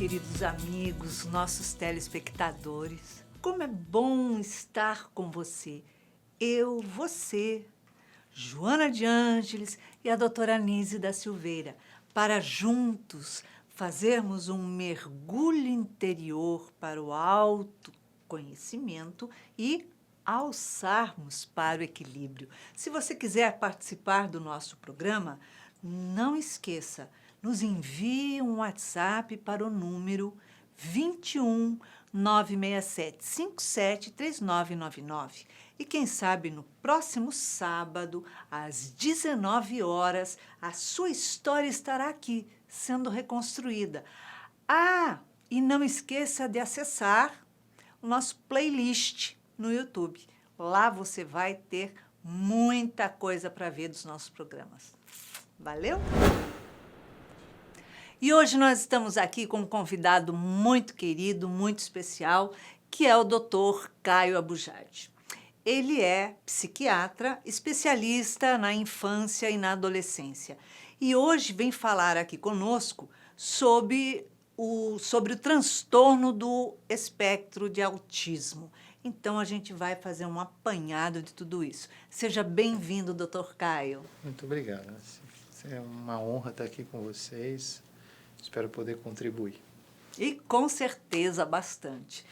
queridos amigos, nossos telespectadores. Como é bom estar com você. Eu, você, Joana de Ângeles e a doutora Anísia da Silveira, para juntos fazermos um mergulho interior para o autoconhecimento e alçarmos para o equilíbrio. Se você quiser participar do nosso programa, não esqueça, nos envie um WhatsApp para o número 21 967 57 3999. E quem sabe no próximo sábado, às 19 horas, a sua história estará aqui, sendo reconstruída. Ah, e não esqueça de acessar o nosso playlist no YouTube. Lá você vai ter muita coisa para ver dos nossos programas. Valeu? E hoje nós estamos aqui com um convidado muito querido, muito especial, que é o Dr. Caio Abujade. Ele é psiquiatra, especialista na infância e na adolescência. E hoje vem falar aqui conosco sobre o transtorno do espectro de autismo. Então, a gente vai fazer um apanhado de tudo isso. Seja bem-vindo, Dr. Caio. Muito obrigado. É uma honra estar aqui com vocês. Espero poder contribuir. E com certeza bastante.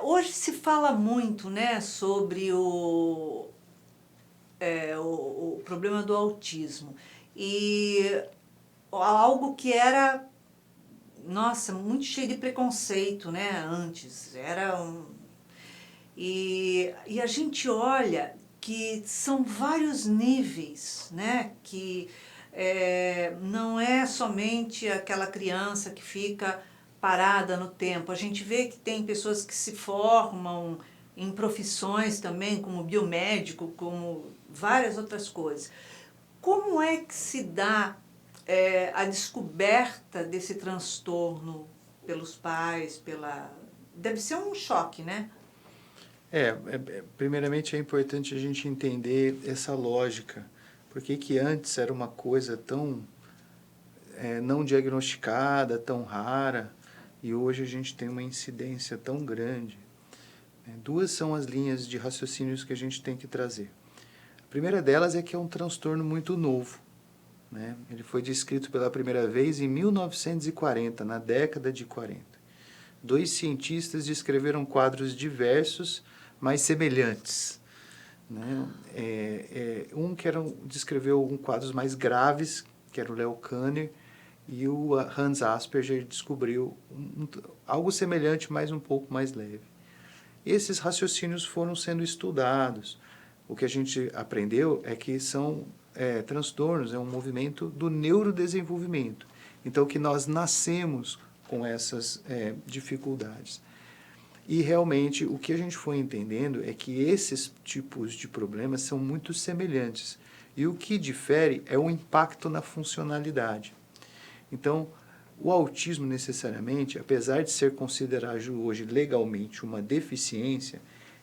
Hoje se fala muito, né, sobre o problema do autismo. E algo que era, nossa, muito cheio de preconceito, né, antes. E a gente olha que são vários níveis, né, que não é somente aquela criança que fica parada no tempo. A gente vê que tem pessoas que se formam em profissões também, como biomédico, como várias outras coisas. Como é que se dá a descoberta desse transtorno pelos pais, Deve ser um choque, né? Primeiramente é importante a gente entender essa lógica. Por que antes era uma coisa tão não diagnosticada, tão rara, e hoje a gente tem uma incidência tão grande? Duas são as linhas de raciocínios que a gente tem que trazer. A primeira delas é que é um transtorno muito novo, né? Ele foi descrito pela primeira vez em 1940, na década de 40. Dois cientistas descreveram quadros diversos, mas semelhantes, né? Um que descreveu quadros mais graves, que era o Leo Kanner, e o Hans Asperger descobriu algo semelhante, mas um pouco mais leve. Esses raciocínios foram sendo estudados. O que a gente aprendeu é que são transtornos, é um movimento do neurodesenvolvimento. Então, que nós nascemos com essas dificuldades. E realmente o que a gente foi entendendo é que esses tipos de problemas são muito semelhantes. E o que difere é o impacto na funcionalidade. Então, o autismo necessariamente, apesar de ser considerado hoje legalmente uma deficiência,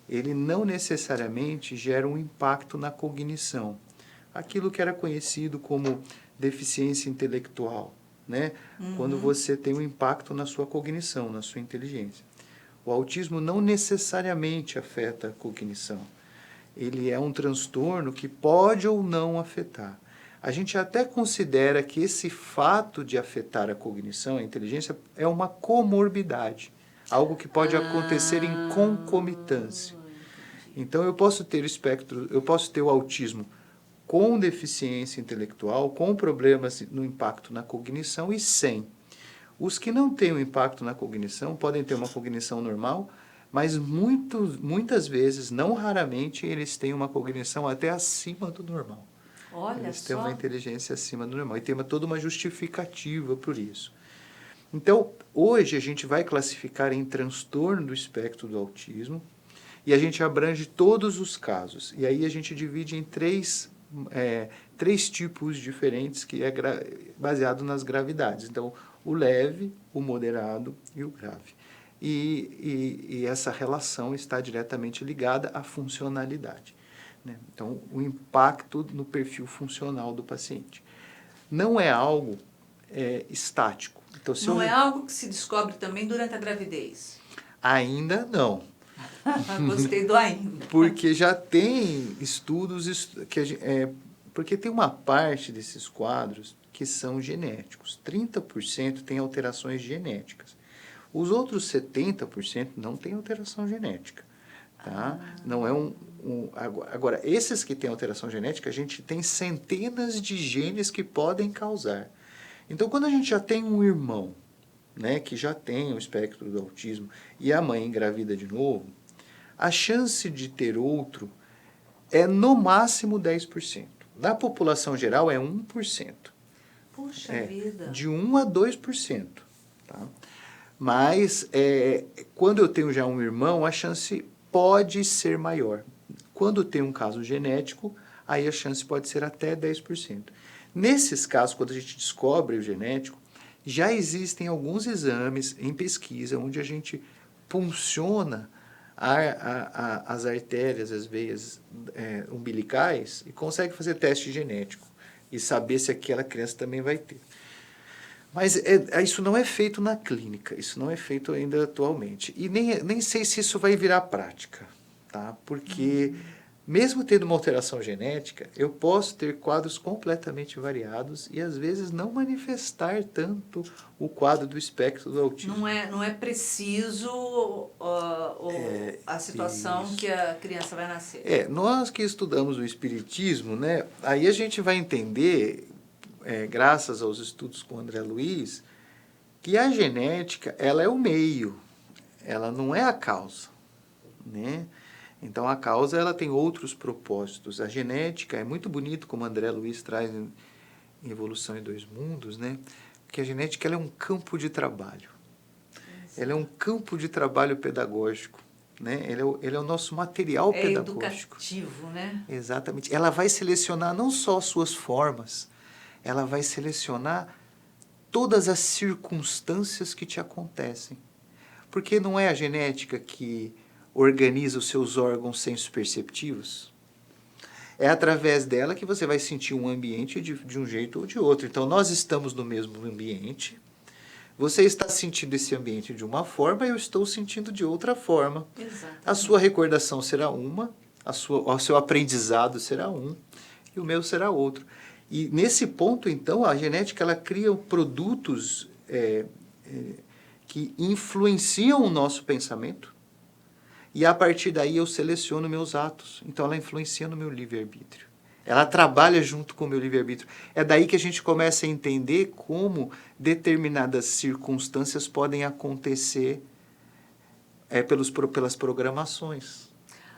ele não necessariamente gera um impacto na cognição. Aquilo que era conhecido como deficiência intelectual, né? Quando você tem um impacto na sua cognição, na sua inteligência. O autismo não necessariamente afeta a cognição. Ele é um transtorno que pode ou não afetar. A gente até considera que esse fato de afetar a cognição, a inteligência, é uma comorbidade. Algo que pode acontecer em concomitância. Então, eu posso ter o autismo com deficiência intelectual, com problemas no impacto na cognição e sem. Os que não têm um impacto na cognição podem ter uma cognição normal, mas muitas vezes, não raramente, eles têm uma cognição até acima do normal. Eles têm uma inteligência acima do normal e tem toda uma justificativa por isso. Então, hoje a gente vai classificar em transtorno do espectro do autismo e a gente abrange todos os casos. E aí a gente divide em três tipos diferentes, que é baseado nas gravidades. Então, o leve, o moderado e o grave. E essa relação está diretamente ligada à funcionalidade, né? Então, o impacto no perfil funcional do paciente. Não é algo estático. Então, se Não eu... é algo que se descobre também durante a gravidez. Ainda não. Gostei do ainda. Porque já tem estudos que porque tem uma parte desses quadros que são genéticos. 30% tem alterações genéticas. Os outros 70% não tem alteração genética. Tá? Não é agora, esses que têm alteração genética, a gente tem centenas de genes que podem causar. Então, quando a gente já tem um irmão, né, que já tem o espectro do autismo e a mãe engravida de novo, a chance de ter outro é no máximo 10%. Na população geral é 1%. Puxa vida. De 1 a 2%. Tá? Mas quando eu tenho já um irmão, a chance pode ser maior. Quando tem um caso genético, aí a chance pode ser até 10%. Nesses casos, quando a gente descobre o genético, já existem alguns exames em pesquisa onde a gente punciona as artérias, as veias umbilicais e consegue fazer teste genético e saber se aquela criança também vai ter. Mas isso não é feito na clínica, isso não é feito ainda atualmente. E nem sei se isso vai virar prática, tá? Porque mesmo tendo uma alteração genética, eu posso ter quadros completamente variados e às vezes não manifestar tanto o quadro do espectro do autismo. Não é preciso a situação isso. que a criança vai nascer. Nós que estudamos o espiritismo, né, aí a gente vai entender, graças aos estudos com o André Luiz, que a genética ela é o meio, ela não é a causa, né? Então, a causa ela tem outros propósitos. A genética é muito bonito, como André Luiz traz em Evolução em Dois Mundos, né? Que a genética ela é um campo de trabalho. Ela é um campo de trabalho pedagógico, né? Ele é o nosso material pedagógico. É educativo, né? Exatamente. Ela vai selecionar não só as suas formas, ela vai selecionar todas as circunstâncias que te acontecem. Porque não é a genética que organiza os seus órgãos sensoperceptivos? É através dela que você vai sentir um ambiente de um jeito ou de outro. Então, nós estamos no mesmo ambiente, você está sentindo esse ambiente de uma forma e eu estou sentindo de outra forma. Exatamente. A sua recordação será uma, o seu aprendizado será um e o meu será outro. E nesse ponto, então, a genética ela cria produtos que influenciam o nosso pensamento, e a partir daí eu seleciono meus atos. Então ela influencia no meu livre-arbítrio. Ela trabalha junto com o meu livre-arbítrio. É daí que a gente começa a entender como determinadas circunstâncias podem acontecer pelas programações.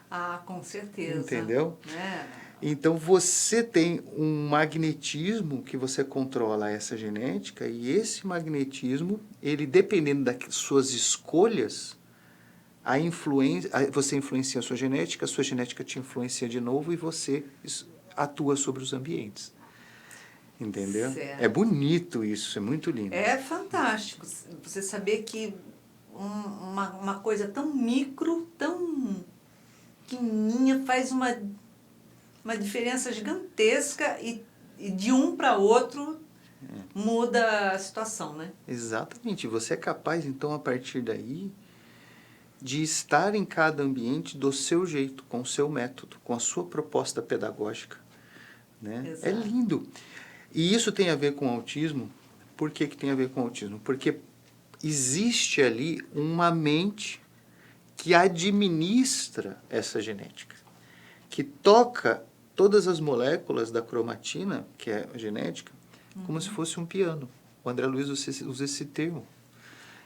Ah, com certeza. Entendeu? É. Então você tem um magnetismo que você controla essa genética, e esse magnetismo, ele dependendo das suas escolhas, você influencia a sua genética te influencia de novo e você atua sobre os ambientes. Entendeu? Certo. É bonito isso, é muito lindo. É fantástico você saber que uma coisa tão micro, tão pequenininha, faz uma diferença gigantesca e de um para outro muda a situação, né? Exatamente. Você é capaz, então, a partir daí, de estar em cada ambiente do seu jeito, com o seu método, com a sua proposta pedagógica. Né? Exato. É lindo. E isso tem a ver com autismo. Por que tem a ver com autismo? Porque existe ali uma mente que administra essa genética, que toca todas as moléculas da cromatina, que é a genética, como se fosse um piano. O André Luiz usa esse termo.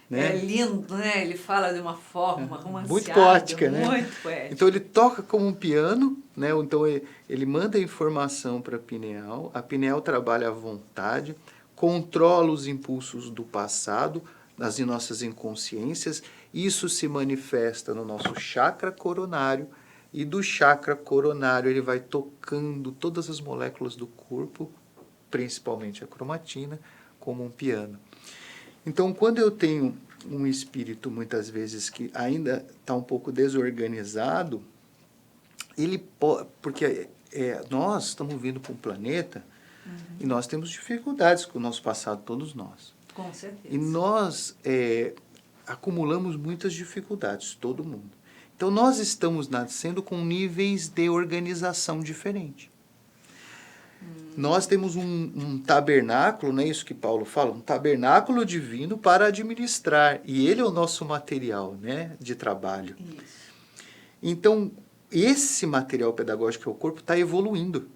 Né? É lindo, né? Ele fala de uma forma romanceada. Muito poética, né? Muito poética. Então ele toca como um piano, né? Então ele manda informação para a pineal trabalha à vontade, controla os impulsos do passado, nas nossas inconsciências, isso se manifesta no nosso chakra coronário, e do chakra coronário ele vai tocando todas as moléculas do corpo, principalmente a cromatina, como um piano. Então, quando eu tenho um espírito, muitas vezes, que ainda está um pouco desorganizado, porque nós estamos vindo para um planeta e nós temos dificuldades com o nosso passado, todos nós. Com certeza. E nós acumulamos muitas dificuldades, todo mundo. Então, nós estamos nascendo com níveis de organização diferentes. Nós temos um tabernáculo, não é isso que Paulo fala? Um tabernáculo divino para administrar. E ele é o nosso material, né, de trabalho. Isso. Então, esse material pedagógico que é o corpo está evoluindo.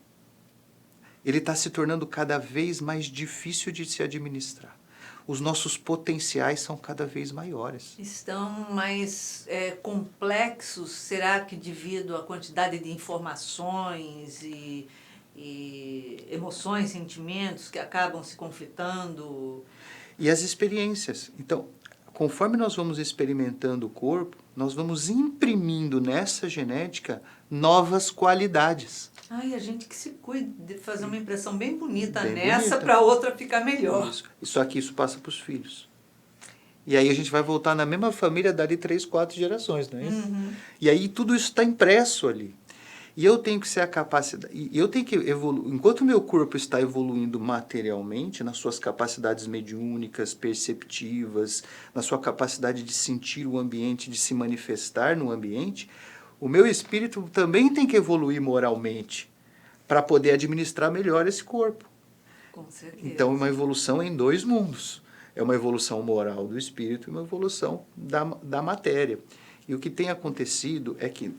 Ele está se tornando cada vez mais difícil de se administrar. Os nossos potenciais são cada vez maiores. Estão mais complexos, será que devido à quantidade de informações e emoções, sentimentos que acabam se conflitando? E as experiências. Então, conforme nós vamos experimentando o corpo, nós vamos imprimindo nessa genética novas qualidades. Ai, a gente que se cuide de fazer uma impressão bem bonita Bem nessa bonita. para a outra ficar melhor. Isso passa para os filhos. E aí a gente vai voltar na mesma família dali 3, 4 gerações, não é isso? Uhum. E aí tudo isso está impresso ali. E eu tenho que ser a capacidade... E eu tenho que evoluir... Enquanto o meu corpo está evoluindo materialmente, nas suas capacidades mediúnicas, perceptivas, na sua capacidade de sentir o ambiente, de se manifestar no ambiente, o meu espírito também tem que evoluir moralmente para poder administrar melhor esse corpo. Com certeza. Então, é uma evolução em 2 mundos. É uma evolução moral do espírito e uma evolução da matéria. E o que tem acontecido é que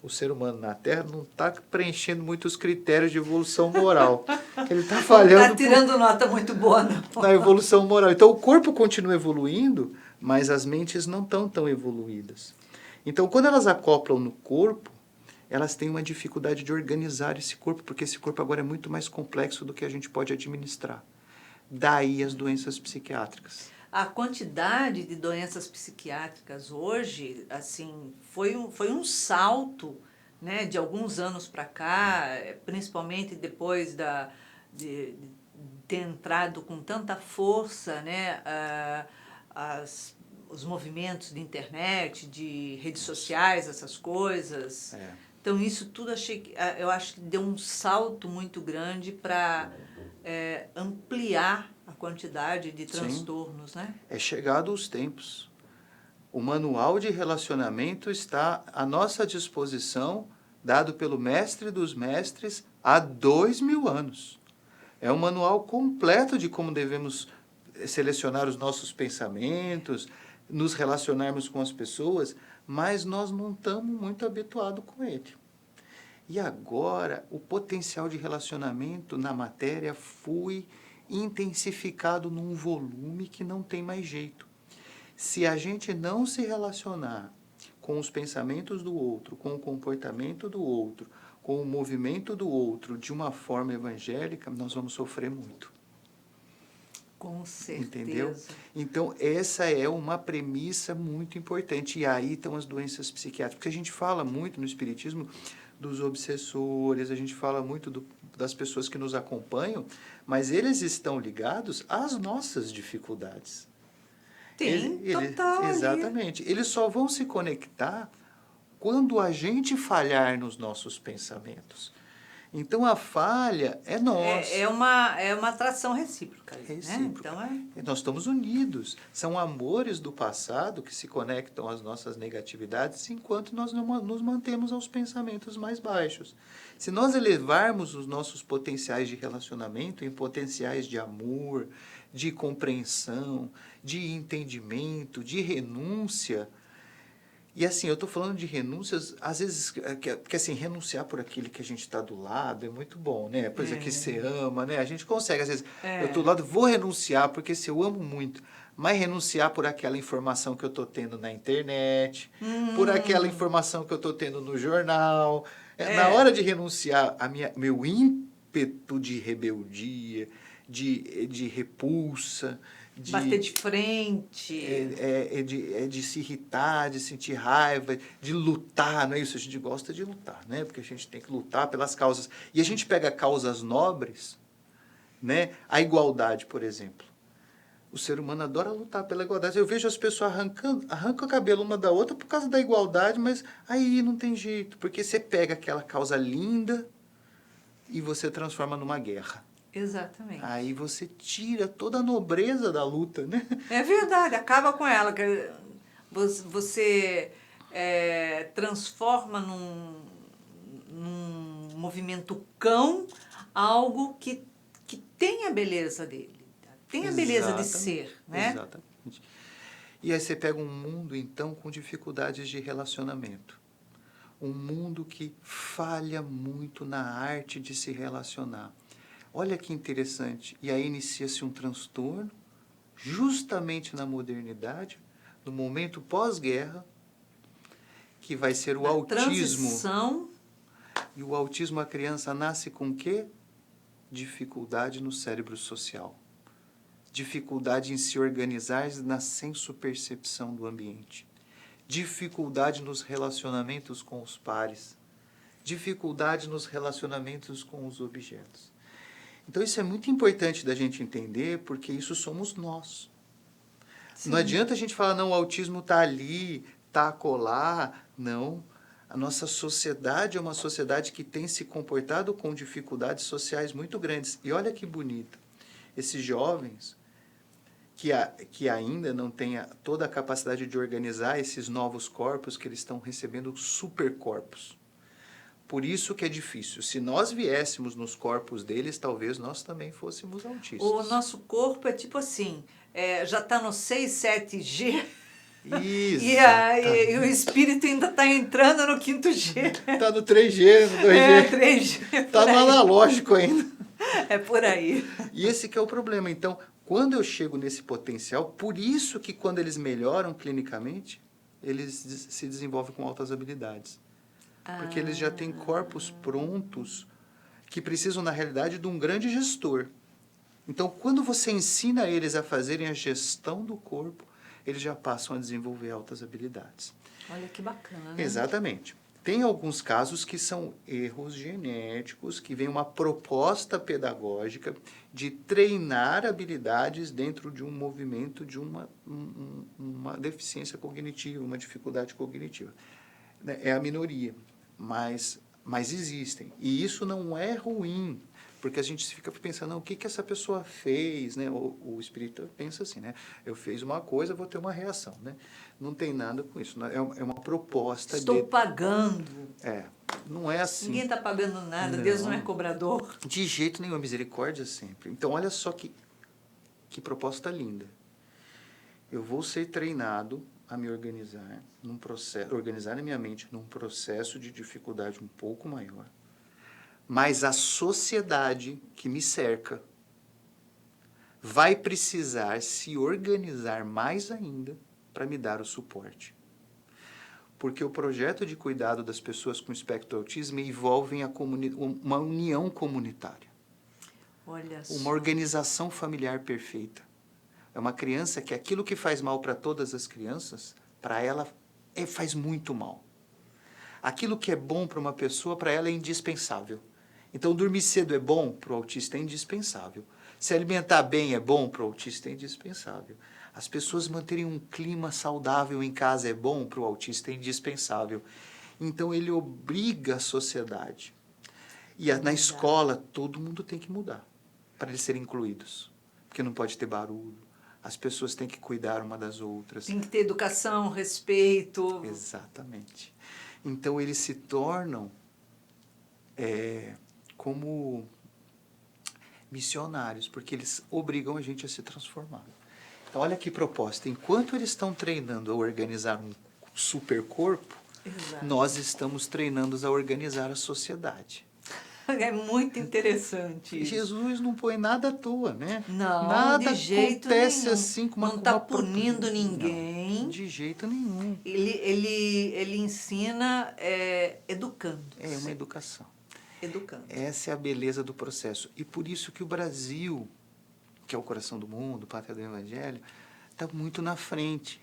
o ser humano na Terra não está preenchendo muitos critérios de evolução moral. Ele está falhando. Está tirando nota muito boa, não. Na evolução moral. Então, o corpo continua evoluindo, mas as mentes não estão tão evoluídas. Então, quando elas acoplam no corpo, elas têm uma dificuldade de organizar esse corpo, porque esse corpo agora é muito mais complexo do que a gente pode administrar. Daí as doenças psiquiátricas. A quantidade de doenças psiquiátricas hoje, assim, foi um salto, né, de alguns anos para cá, principalmente depois de ter entrado com tanta força, né, os movimentos de internet, de redes sociais, essas coisas. Então, isso tudo eu acho que deu um salto muito grande para ampliar a quantidade de transtornos, né? É chegado os tempos. O manual de relacionamento está à nossa disposição, dado pelo mestre dos mestres há 2000 anos. É um manual completo de como devemos selecionar os nossos pensamentos, nos relacionarmos com as pessoas, mas nós não estamos muito habituados com ele. E agora, o potencial de relacionamento na matéria foi intensificado num volume que não tem mais jeito. Se a gente não se relacionar com os pensamentos do outro, com o comportamento do outro, com o movimento do outro de uma forma evangélica, nós vamos sofrer muito. Com certeza. Entendeu? Então, essa é uma premissa muito importante. E aí estão as doenças psiquiátricas. Porque a gente fala muito no Espiritismo dos obsessores, a gente fala muito das pessoas que nos acompanham, mas eles estão ligados às nossas dificuldades. Total. Exatamente. Eles só vão se conectar quando a gente falhar nos nossos pensamentos. Então, a falha é nossa. É uma atração recíproca. Recíproca. Né? Então, Nós estamos unidos. São amores do passado que se conectam às nossas negatividades enquanto nós nos mantemos aos pensamentos mais baixos. Se nós elevarmos os nossos potenciais de relacionamento em potenciais de amor, de compreensão, de entendimento, de renúncia... E assim, eu estou falando de renúncias, às vezes, porque assim, renunciar por aquele que a gente está do lado é muito bom, né? Coisa que você ama, né? A gente consegue, às vezes, eu estou do lado, vou renunciar, porque se eu amo muito, mas renunciar por aquela informação que eu estou tendo na internet, por aquela informação que eu estou tendo no jornal. Na hora de renunciar, meu ímpeto de rebeldia, de repulsa, bater de frente. De se irritar, de sentir raiva, de lutar, não é isso? A gente gosta de lutar, né? Porque a gente tem que lutar pelas causas. E a gente pega causas nobres, né? A igualdade, por exemplo. O ser humano adora lutar pela igualdade. Eu vejo as pessoas arrancam o cabelo uma da outra por causa da igualdade, mas aí não tem jeito, porque você pega aquela causa linda e você transforma numa guerra. Exatamente. Aí você tira toda a nobreza da luta, né? É verdade, acaba com ela. Você transforma num movimento cão algo que tem a beleza dele, tem a beleza de ser, né? Exatamente. E aí você pega um mundo, então, com dificuldades de relacionamento. Um mundo que falha muito na arte de se relacionar. Olha que interessante. E aí inicia-se um transtorno, justamente na modernidade, no momento pós-guerra, que vai ser o autismo. Transição. E o autismo, a criança nasce com o quê? Dificuldade no cérebro social. Dificuldade em se organizar na senso-percepção do ambiente. Dificuldade nos relacionamentos com os pares. Dificuldade nos relacionamentos com os objetos. Então, isso é muito importante da gente entender, porque isso somos nós. Sim. Não adianta a gente falar, não, o autismo está ali, está acolá. Não. A nossa sociedade é uma sociedade que tem se comportado com dificuldades sociais muito grandes. E olha que bonito. Esses jovens que ainda não têm toda a capacidade de organizar esses novos corpos, que eles estão recebendo supercorpos. Por isso que é difícil. Se nós viéssemos nos corpos deles, talvez nós também fôssemos autistas. O nosso corpo é tipo assim, já está no 6, 7G. E o espírito ainda está entrando no 5G. Está no 3G, no 2G. 3G. Está no analógico ainda. É por aí. E esse que é o problema. Então, quando eu chego nesse potencial, por isso que quando eles melhoram clinicamente, eles se desenvolvem com altas habilidades. Porque eles já têm corpos prontos que precisam, na realidade, de um grande gestor. Então, quando você ensina eles a fazerem a gestão do corpo, eles já passam a desenvolver altas habilidades. Olha que bacana, né? Exatamente. Tem alguns casos que são erros genéticos, que vem uma proposta pedagógica de treinar habilidades dentro de um movimento de uma deficiência cognitiva, uma dificuldade cognitiva. É a minoria. Mas existem. E isso não é ruim, porque a gente fica pensando, não, o que essa pessoa fez, né? O espírito pensa assim, né? Eu fiz uma coisa, vou ter uma reação, né? Não tem nada com isso. É uma proposta. Estou pagando. Não é assim. Ninguém está pagando nada, não. Deus não é cobrador. De jeito nenhum, misericórdia sempre. Então, olha só que proposta linda. Eu vou ser treinado a me organizar num processo, organizar a minha mente num processo de dificuldade um pouco maior. Mas a sociedade que me cerca vai precisar se organizar mais ainda para me dar o suporte. Porque o projeto de cuidado das pessoas com espectro autismo envolve uma união comunitária. Olha só. Uma organização familiar perfeita. É uma criança que aquilo que faz mal para todas as crianças, para ela faz muito mal. Aquilo que é bom para uma pessoa, para ela é indispensável. Então, dormir cedo é bom para o autista, é indispensável. Se alimentar bem é bom para o autista, é indispensável. As pessoas manterem um clima saudável em casa é bom para o autista, é indispensável. Então, ele obriga a sociedade. E na escola, todo mundo tem que mudar para eles serem incluídos. Porque não pode ter barulho. As pessoas têm que cuidar uma das outras. Tem que ter educação, respeito. Exatamente. Então, eles se tornam como missionários, porque eles obrigam a gente a se transformar. Então, olha que proposta. Enquanto eles estão treinando a organizar um supercorpo, nós estamos treinando a organizar a sociedade. É muito interessante isso. Jesus não põe nada à toa, né? Não, nada de jeito acontece nenhum. Assim, com uma, não está punindo ninguém. Não, de jeito nenhum. Ele ensina educando. É uma educação. Educando. Essa é a beleza do processo. E por isso que o Brasil, que é o coração do mundo, pátria do Evangelho, está muito na frente.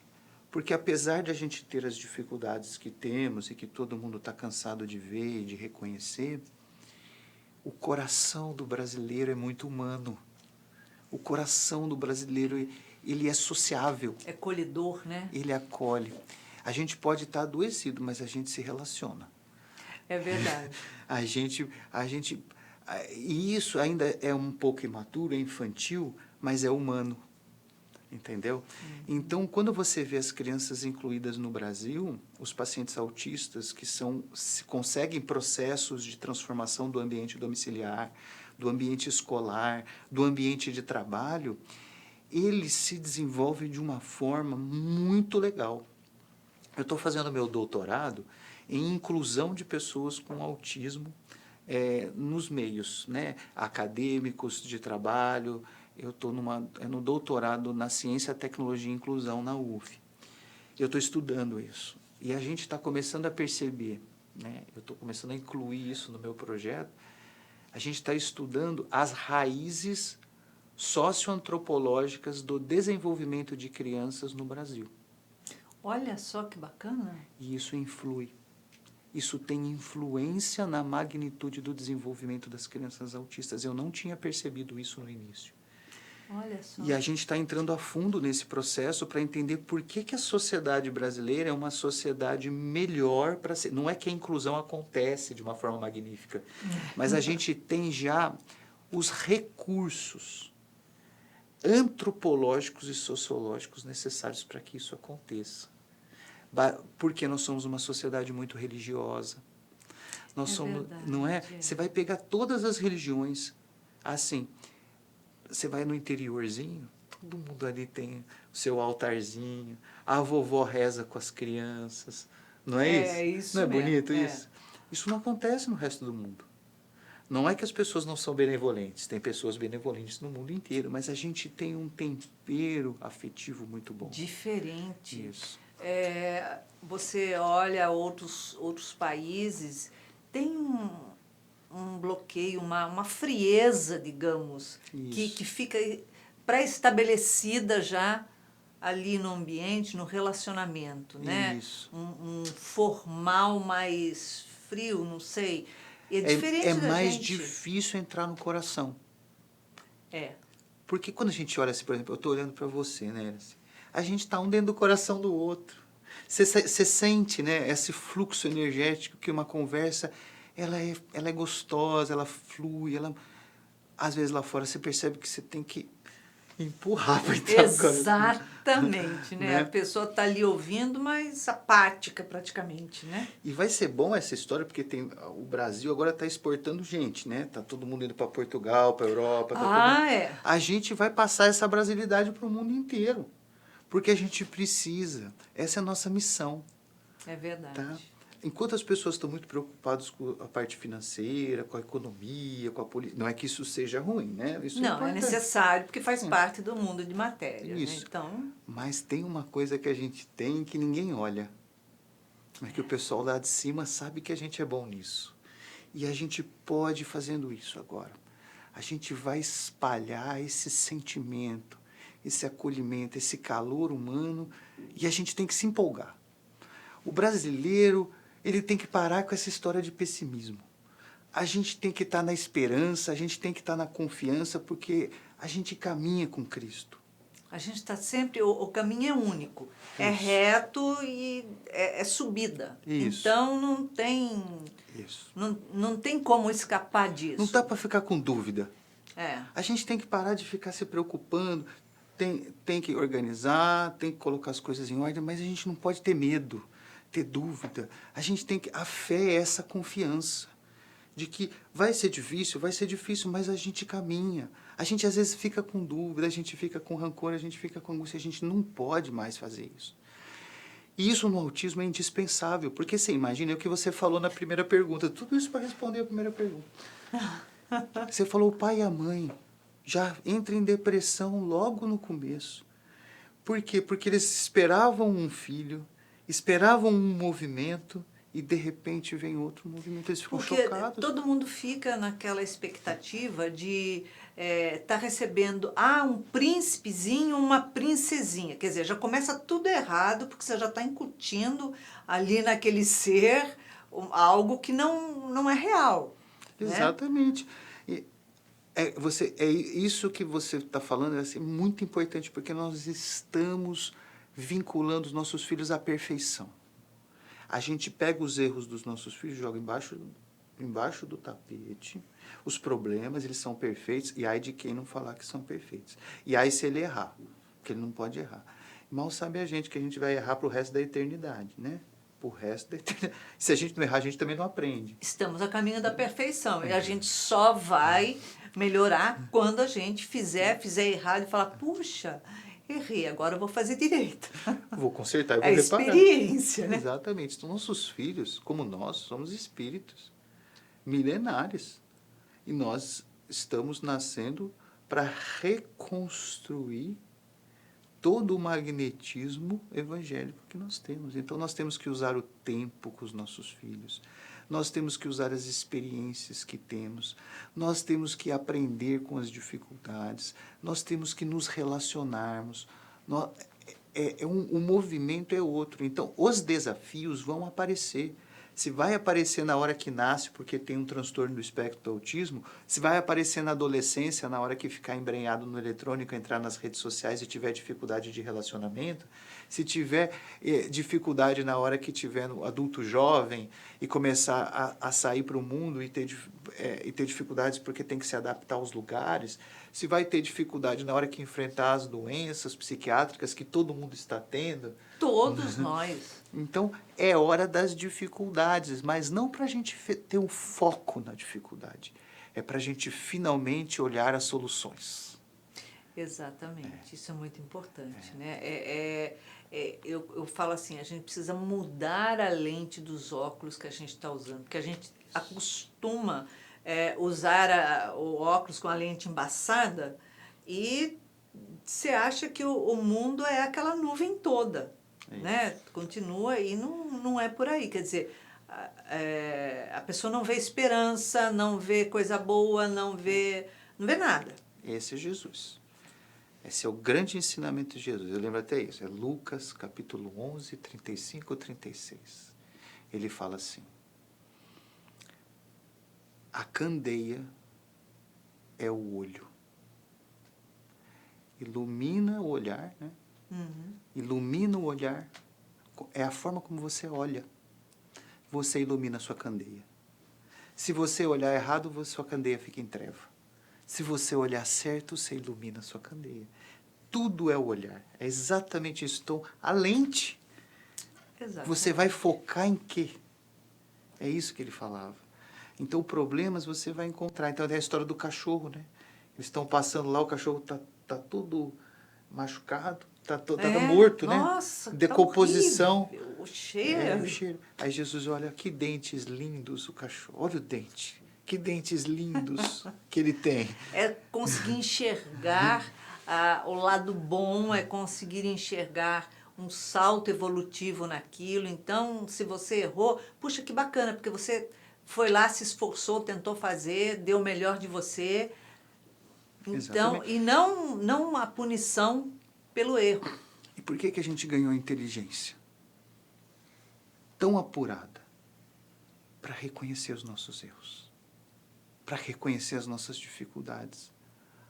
Porque apesar de a gente ter as dificuldades que temos e que todo mundo está cansado de ver e de reconhecer, o coração do brasileiro é muito humano. O coração do brasileiro, ele é sociável. É acolhedor, né? Ele acolhe. A gente pode estar adoecido, mas a gente se relaciona. É verdade. A gente E isso ainda é um pouco imaturo, é infantil, mas é humano. Entendeu? Então, quando você vê as crianças incluídas no Brasil, os pacientes autistas conseguem processos de transformação do ambiente domiciliar, do ambiente escolar, do ambiente de trabalho, eles se desenvolvem de uma forma muito legal. Eu estou fazendo meu doutorado em inclusão de pessoas com autismo nos meios, né, acadêmicos, de trabalho. Eu estou no doutorado na Ciência, Tecnologia e Inclusão na UF. Eu estou estudando isso. E a gente está começando a perceber, né, eu estou começando a incluir isso no meu projeto, a gente está estudando as raízes socioantropológicas do desenvolvimento de crianças no Brasil. Olha só que bacana. E isso influi. Isso tem influência na magnitude do desenvolvimento das crianças autistas. Eu não tinha percebido isso no início. Olha só. E a gente está entrando a fundo nesse processo para entender por que a sociedade brasileira é uma sociedade melhor para ser. Não é que a inclusão acontece de uma forma magnífica, mas a gente tem já os recursos antropológicos e sociológicos necessários para que isso aconteça. Porque nós somos uma sociedade muito religiosa. Nós somos, verdade, não é? Você vai pegar todas as religiões, assim, você vai no interiorzinho, todo mundo ali tem o seu altarzinho, a vovó reza com as crianças, não é isso? É isso não é mesmo, bonito isso? Isso não acontece no resto do mundo. Não é que as pessoas não são benevolentes, tem pessoas benevolentes no mundo inteiro, mas a gente tem um tempero afetivo muito bom. Diferente. Isso. Você olha outros países, tem um bloqueio, uma frieza, digamos, que fica pré-estabelecida já ali no ambiente, no relacionamento, né? Isso. Um formal mais frio, não sei. É diferente da mais gente. difícil entrar no coração. É. Porque quando a gente olha assim, por exemplo, eu estou olhando para você, né? Assim, a gente está um dentro do coração do outro. Você sente, né, esse fluxo energético que uma conversa, ela é gostosa, ela flui, às vezes lá fora você percebe que você tem que empurrar para entrar no coração. Exatamente, né? A pessoa está ali ouvindo, mas apática praticamente, né? E vai ser bom essa história, porque o Brasil agora está exportando gente, né? Tá todo mundo indo para Portugal, para Europa. A gente vai passar essa brasilidade para o mundo inteiro. Porque a gente precisa. Essa é a nossa missão. É verdade. Tá? Enquanto as pessoas estão muito preocupadas com a parte financeira, com a economia, com a política... Não é que isso seja ruim, né? Isso não, é necessário, porque faz parte do mundo de matéria. Isso. Né? Então... Mas tem uma coisa que a gente tem que ninguém olha. É que o pessoal lá de cima sabe que a gente é bom nisso. E a gente pode ir fazendo isso agora. A gente vai espalhar esse sentimento, esse acolhimento, esse calor humano, e a gente tem que se empolgar. O brasileiro, ele tem que parar com essa história de pessimismo. A gente tem que estar na esperança, a gente tem que estar na confiança, porque a gente caminha com Cristo. A gente está sempre... O caminho é único. Isso. É reto e é subida. Isso. Então, não tem... Isso. Não tem como escapar disso. Não dá para ficar com dúvida. É. A gente tem que parar de ficar se preocupando. Tem que organizar, tem que colocar as coisas em ordem, mas a gente não pode ter medo, ter dúvida. A gente tem que... A fé é essa confiança de que vai ser difícil, mas a gente caminha. A gente às vezes fica com dúvida, a gente fica com rancor, a gente fica com angústia, a gente não pode mais fazer isso. E isso no autismo é indispensável, porque você imagina o que você falou na primeira pergunta, tudo isso para responder a primeira pergunta. Você falou o pai e a mãe já entram em depressão logo no começo. Por quê? Porque eles esperavam um filho, esperavam um movimento, e de repente vem outro movimento, eles ficam chocados. Porque todo mundo fica naquela expectativa de estar recebendo um príncipezinho, uma princesinha. Quer dizer, já começa tudo errado, porque você já está incutindo ali naquele ser algo que não é real. Exatamente. Né? Isso que você está falando é muito importante, porque nós estamos vinculando os nossos filhos à perfeição. A gente pega os erros dos nossos filhos, joga embaixo embaixo do tapete. Os problemas, eles são perfeitos, e ai de quem não falar que são perfeitos. E ai se ele errar, porque ele não pode errar. Mal sabe a gente que a gente vai errar para o resto da eternidade, né? Pro resto da eternidade. Se a gente não errar, a gente também não aprende. Estamos a caminho da perfeição. E a gente só vai melhorar quando a gente fizer errado e falar, puxa, errei, agora eu vou fazer direito. Vou consertar e vou É reparar. experiência, né? Exatamente. Então, nossos filhos, como nós, somos espíritos milenares. E nós estamos nascendo para reconstruir todo o magnetismo evangélico que nós temos. Então, nós temos que usar o tempo com os nossos filhos. Nós temos que usar as experiências que temos. Nós temos que aprender com as dificuldades. Nós temos que nos relacionarmos. O movimento é outro. Então, os desafios vão aparecer. Se vai aparecer na hora que nasce, porque tem um transtorno do espectro do autismo, se vai aparecer na adolescência, na hora que ficar embrenhado no eletrônico, entrar nas redes sociais e tiver dificuldade de relacionamento, se tiver dificuldade na hora que tiver no adulto jovem e começar a sair para o mundo e ter dificuldades porque tem que se adaptar aos lugares, se vai ter dificuldade na hora que enfrentar as doenças psiquiátricas que todo mundo está tendo. Todos nós. Então, é hora das dificuldades, mas não para a gente ter um foco na dificuldade. É para a gente finalmente olhar as soluções. Exatamente, isso é muito importante, né? Eu falo assim, a gente precisa mudar a lente dos óculos que a gente está usando, porque a gente acostuma usar o óculos com a lente embaçada e você acha que o mundo é aquela nuvem toda, né? Continua e não é por aí, quer dizer, a pessoa não vê esperança, não vê coisa boa, não vê nada. Esse é Jesus. Esse é o grande ensinamento de Jesus. Eu lembro até isso. É Lucas, capítulo 11, 35 36. Ele fala assim: a candeia é o olho. Ilumina o olhar, né? Uhum. Ilumina o olhar. É a forma como você olha. Você ilumina a sua candeia. Se você olhar errado, sua candeia fica em treva. Se você olhar certo, você ilumina a sua candeia. Tudo é o olhar. É exatamente isso. Então, a lente, você vai focar em quê? É isso que ele falava. Então, problemas você vai encontrar. Então, tem a história do cachorro, né? Eles estão passando lá, o cachorro tá todo machucado, tá morto, né? Nossa, decomposição. Tá horrível, o cheiro. O cheiro. Aí Jesus olha, que dentes lindos o cachorro. Olha o dente. Que dentes lindos que ele tem. É conseguir enxergar o lado bom, é conseguir enxergar um salto evolutivo naquilo. Então, se você errou, puxa, que bacana, porque você foi lá, se esforçou, tentou fazer, deu o melhor de você. Então, Exatamente. e não a punição pelo erro. E por que a gente ganhou a inteligência tão apurada? Para reconhecer os nossos erros. Para reconhecer as nossas dificuldades.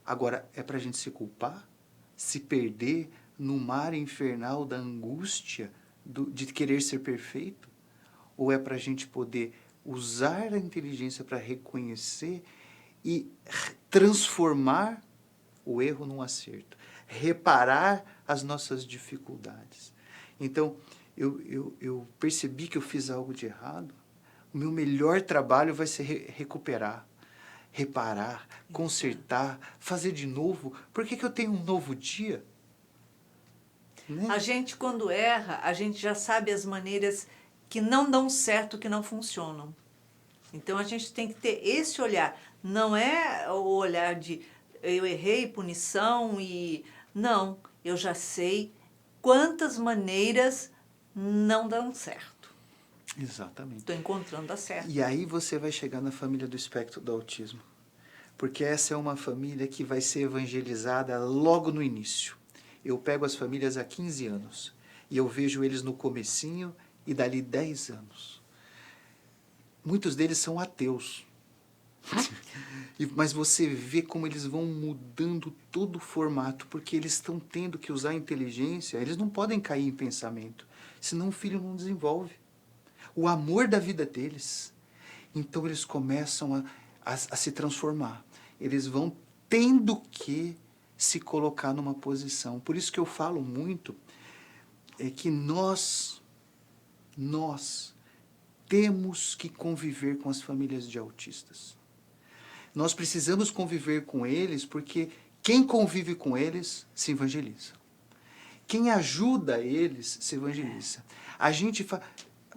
Agora, é para a gente se culpar? Se perder no mar infernal da angústia de querer ser perfeito? Ou é para a gente poder usar a inteligência para reconhecer e transformar o erro num acerto? Reparar as nossas dificuldades. Então, eu percebi que eu fiz algo de errado. O meu melhor trabalho vai ser recuperar, reparar, consertar, fazer de novo. Por que eu tenho um novo dia? Né? A gente, quando erra, a gente já sabe as maneiras que não dão certo, que não funcionam. Então, a gente tem que ter esse olhar. Não é o olhar de eu errei, punição e... Não, eu já sei quantas maneiras não dão certo. Exatamente. Estou encontrando a certa. E aí você vai chegar na família do espectro do autismo. Porque essa é uma família que vai ser evangelizada logo no início. Eu pego as famílias há 15 anos e eu vejo eles no comecinho e dali 10 anos. Muitos deles são ateus. Mas você vê como eles vão mudando todo o formato, porque eles estão tendo que usar a inteligência, eles não podem cair em pensamento, senão o filho não desenvolve. O amor da vida deles. Então eles começam a se transformar. Eles vão tendo que se colocar numa posição. Por isso que eu falo muito que nós temos que conviver com as famílias de autistas. Nós precisamos conviver com eles porque quem convive com eles se evangeliza. Quem ajuda eles se evangeliza.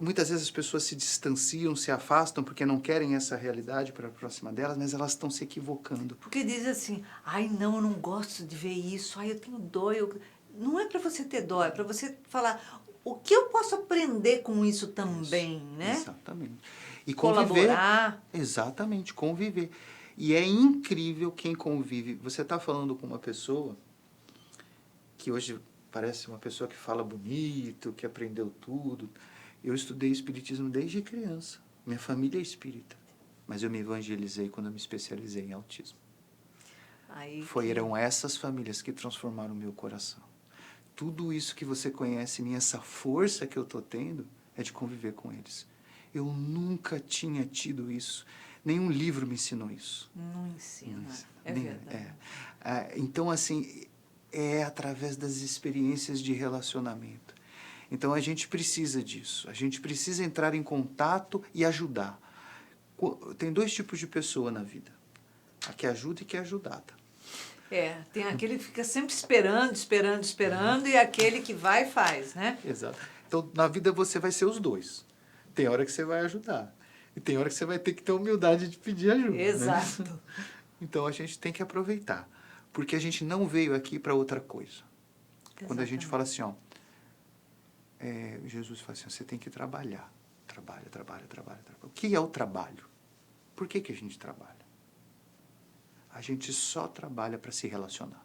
Muitas vezes as pessoas se distanciam, se afastam porque não querem essa realidade para próxima delas, mas elas estão se equivocando. Porque diz assim, ai não, eu não gosto de ver isso, ai eu tenho dó. Não é para você ter dó, é para você falar o que eu posso aprender com isso também, Isso, né? Exatamente. E conviver. Colaborar. Exatamente, conviver. E é incrível quem convive. Você está falando com uma pessoa que hoje parece uma pessoa que fala bonito, que aprendeu tudo. Eu estudei espiritismo desde criança. Minha família é espírita. Mas eu me evangelizei quando eu me especializei em autismo. Eram essas famílias que transformaram o meu coração. Tudo isso que você conhece em mim, essa força que eu estou tendo, é de conviver com eles. Eu nunca tinha tido isso. Nenhum livro me ensinou isso. Não ensina, é verdade. Então, assim, é através das experiências de relacionamento. Então, a gente precisa disso. A gente precisa entrar em contato e ajudar. Tem dois tipos de pessoa na vida. A que ajuda e que é ajudada. Tem aquele que fica sempre esperando, e aquele que vai e faz, né? Exato. Então, na vida você vai ser os dois. Tem hora que você vai ajudar. E tem hora que você vai ter que ter humildade de pedir ajuda. Exato. Né? Então, a gente tem que aproveitar. Porque a gente não veio aqui para outra coisa. Exatamente. Quando a gente fala assim, Jesus fala assim, você tem que trabalhar. Trabalha. O que é o trabalho? Por que a gente trabalha? A gente só trabalha para se relacionar.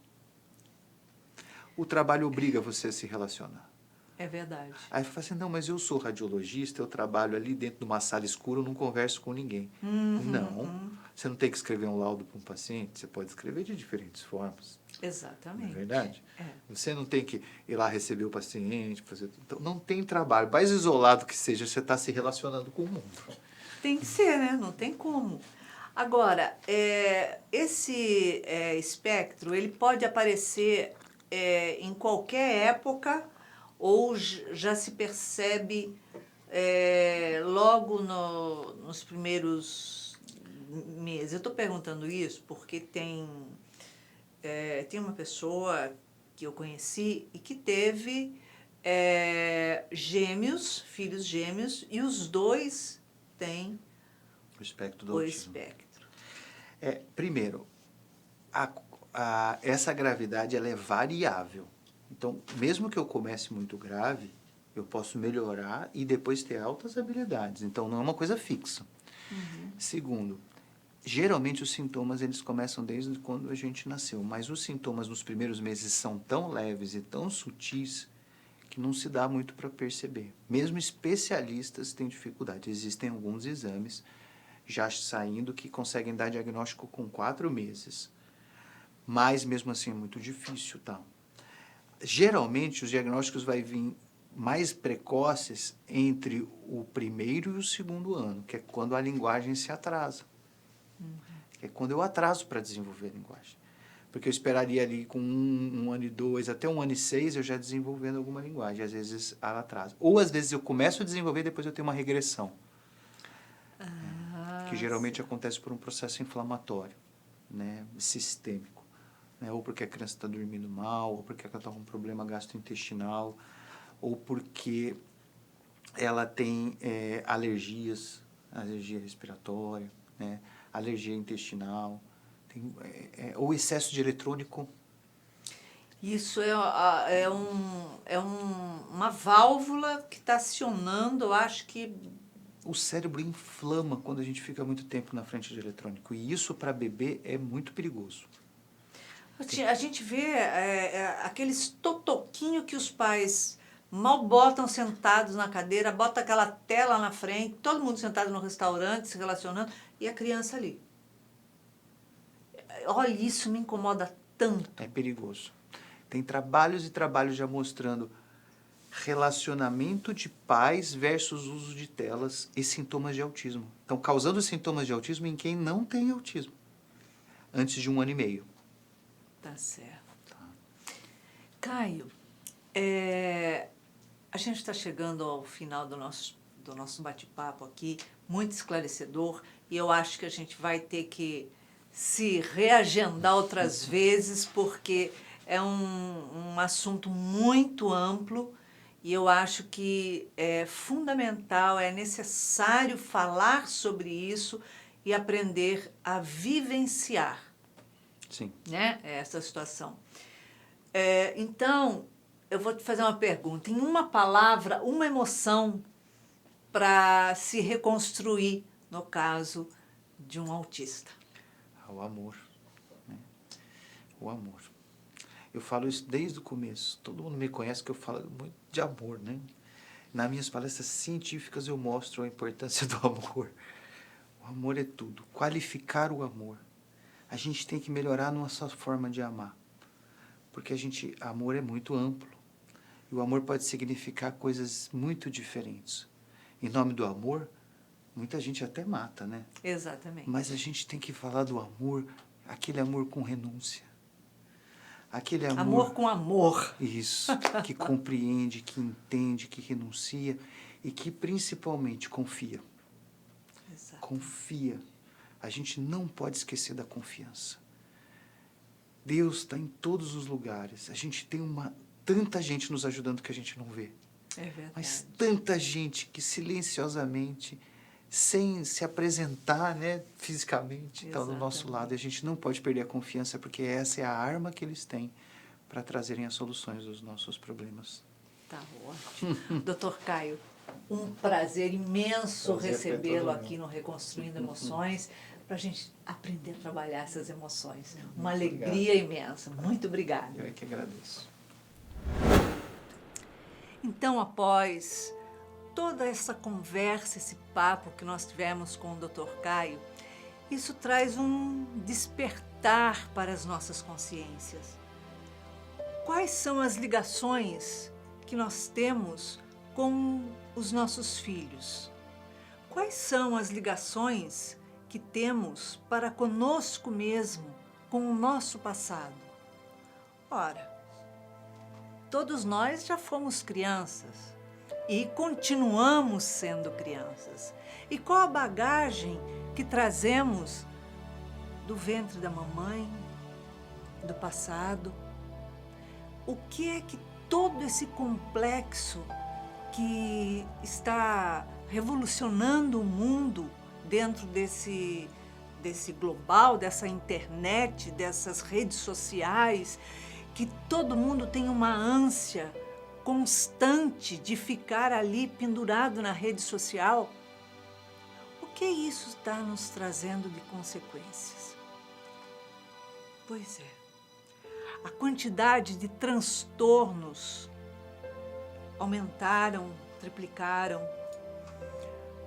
O trabalho obriga você a se relacionar. É verdade. Aí você fala assim, não, mas eu sou radiologista, eu trabalho ali dentro de uma sala escura, eu não converso com ninguém. Não, você não tem que escrever um laudo para um paciente, você pode escrever de diferentes formas. Exatamente. Não é verdade? Você não tem que ir lá receber o paciente, fazer tudo. Então, não tem trabalho. Mais isolado que seja, você está se relacionando com o mundo. Tem que ser, né? Não tem como. Agora, esse espectro, ele pode aparecer em qualquer época ou já se percebe logo nos primeiros meses? Eu estou perguntando isso porque tem uma pessoa que eu conheci e que teve filhos gêmeos, e os dois têm o espectro do autismo. espectro. Primeiro, essa gravidade ela é variável. Então, mesmo que eu comece muito grave, eu posso melhorar e depois ter altas habilidades. Então, não é uma coisa fixa. Segundo, geralmente os sintomas eles começam desde quando a gente nasceu, mas os sintomas nos primeiros meses são tão leves e tão sutis que não se dá muito para perceber. Mesmo especialistas têm dificuldade. Existem alguns exames já saindo que conseguem dar diagnóstico com 4 meses. Mas, mesmo assim, é muito difícil, tá? Geralmente, os diagnósticos vão vir mais precoces entre o primeiro e o segundo ano, que é quando a linguagem se atrasa. Que é quando eu atraso para desenvolver a linguagem. Porque eu esperaria ali com 1 ano e 2, até 1 ano e 6, eu já desenvolvendo alguma linguagem. Às vezes, ela atrasa. Ou, às vezes, eu começo a desenvolver e depois eu tenho uma regressão. Que geralmente acontece por um processo inflamatório, né, sistêmico, né, ou porque a criança está dormindo mal, ou porque ela está com um problema gastrointestinal, ou porque ela tem alergia respiratória, né, alergia intestinal, ou excesso de eletrônico. Isso uma válvula que está acionando, eu acho que... O cérebro inflama quando a gente fica muito tempo na frente de eletrônico. E isso, para bebê, é muito perigoso. A gente vê aqueles totoquinhos que os pais mal botam sentados na cadeira, bota aquela tela na frente, todo mundo sentado no restaurante, se relacionando, e a criança ali. Olha, isso me incomoda tanto. É perigoso. Tem trabalhos e trabalhos já mostrando relacionamento de pais versus uso de telas e sintomas de autismo. Então, causando sintomas de autismo em quem não tem autismo, antes de 1 ano e meio. Tá certo. Caio, a gente está chegando ao final do nosso bate-papo aqui, muito esclarecedor, e eu acho que a gente vai ter que se reagendar outras vezes, porque é um assunto muito amplo, e eu acho que é fundamental, é necessário falar sobre isso e aprender a vivenciar, Sim. né, essa situação. Então, eu vou te fazer uma pergunta. Em uma palavra, uma emoção para se reconstruir, no caso de um autista. O amor. Né? O amor. Eu falo isso desde o começo. Todo mundo me conhece que eu falo muito de amor, né? Nas minhas palestras científicas eu mostro a importância do amor. O amor é tudo. Qualificar o amor. A gente tem que melhorar a nossa forma de amar. Porque amor é muito amplo. E o amor pode significar coisas muito diferentes. Em nome do amor, muita gente até mata, né? Exatamente. Mas a gente tem que falar do amor, aquele amor com renúncia. Aquele amor... Amor com amor. Isso, que compreende, que entende, que renuncia e que principalmente confia. Exato. Confia. A gente não pode esquecer da confiança. Deus está em todos os lugares. A gente tem tanta gente nos ajudando que a gente não vê. É verdade. Mas tanta gente que silenciosamente, sem se apresentar, né, fisicamente, está do nosso lado. E a gente não pode perder a confiança, porque essa é a arma que eles têm para trazerem as soluções dos nossos problemas. Tá ótimo. Doutor Caio, um prazer imenso recebê-lo aqui no Reconstruindo Emoções, para a gente aprender a trabalhar essas emoções. Uma alegria imensa. Muito obrigada. Eu é que agradeço. Então, após toda essa conversa, esse papo que nós tivemos com o Dr. Caio, isso traz um despertar para as nossas consciências. Quais são as ligações que nós temos com os nossos filhos? Quais são as ligações que temos para conosco mesmo, com o nosso passado? Ora, todos nós já fomos crianças e continuamos sendo crianças. E qual a bagagem que trazemos do ventre da mamãe, do passado? O que é que todo esse complexo que está revolucionando o mundo dentro desse global, dessa internet, dessas redes sociais, que todo mundo tem uma ânsia constante de ficar ali pendurado na rede social? O que isso está nos trazendo de consequências? Pois é, a quantidade de transtornos aumentaram, triplicaram.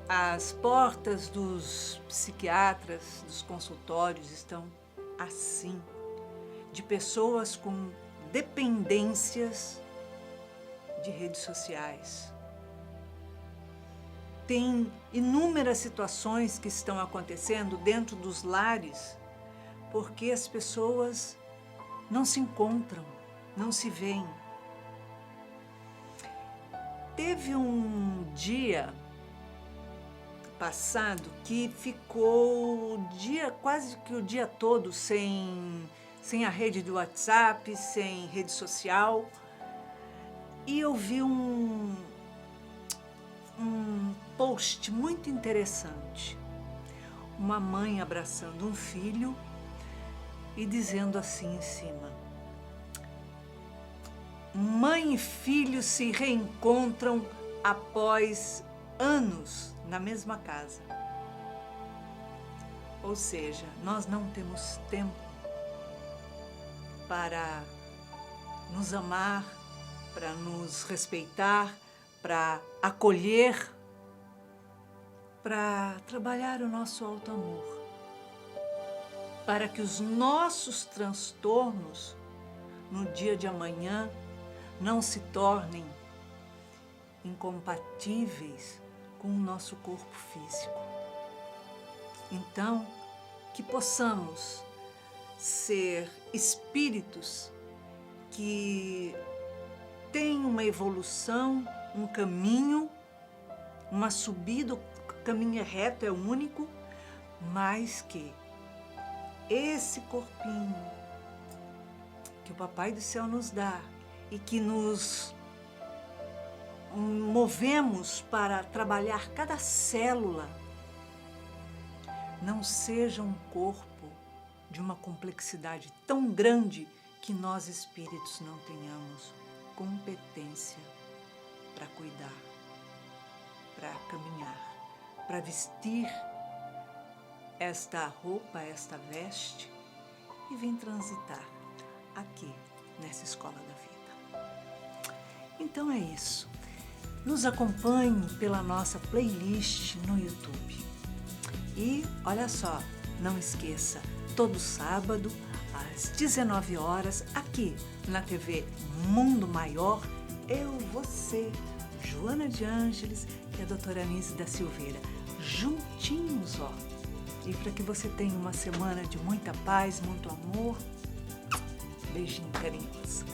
As portas dos psiquiatras, dos consultórios estão assim, de pessoas com dependências de redes sociais. Tem inúmeras situações que estão acontecendo dentro dos lares porque as pessoas não se encontram, não se veem. Teve um dia passado que ficou quase que o dia todo sem a rede do WhatsApp, sem rede social. E eu vi um post muito interessante. Uma mãe abraçando um filho e dizendo assim em cima: mãe e filho se reencontram após anos na mesma casa. Ou seja, nós não temos tempo para nos amar, para nos respeitar, para acolher, para trabalhar o nosso auto-amor, para que os nossos transtornos no dia de amanhã não se tornem incompatíveis com o nosso corpo físico. Então, que possamos ser espíritos que têm uma evolução, um caminho, uma subida, o caminho é reto, é único, mas que esse corpinho que o Papai do Céu nos dá e que nos movemos para trabalhar cada célula, não seja um corpo de uma complexidade tão grande que nós espíritos não tenhamos competência para cuidar, para caminhar, para vestir esta roupa, esta veste e vir transitar aqui nessa escola da vida. Então é isso. Nos acompanhe pela nossa playlist no YouTube. E olha só, não esqueça, todo sábado às 19 horas aqui na TV Mundo Maior, eu, você, Joana de Ângeles e a doutora Anísia da Silveira, juntinhos, ó. E para que você tenha uma semana de muita paz, muito amor, beijinho carinhoso.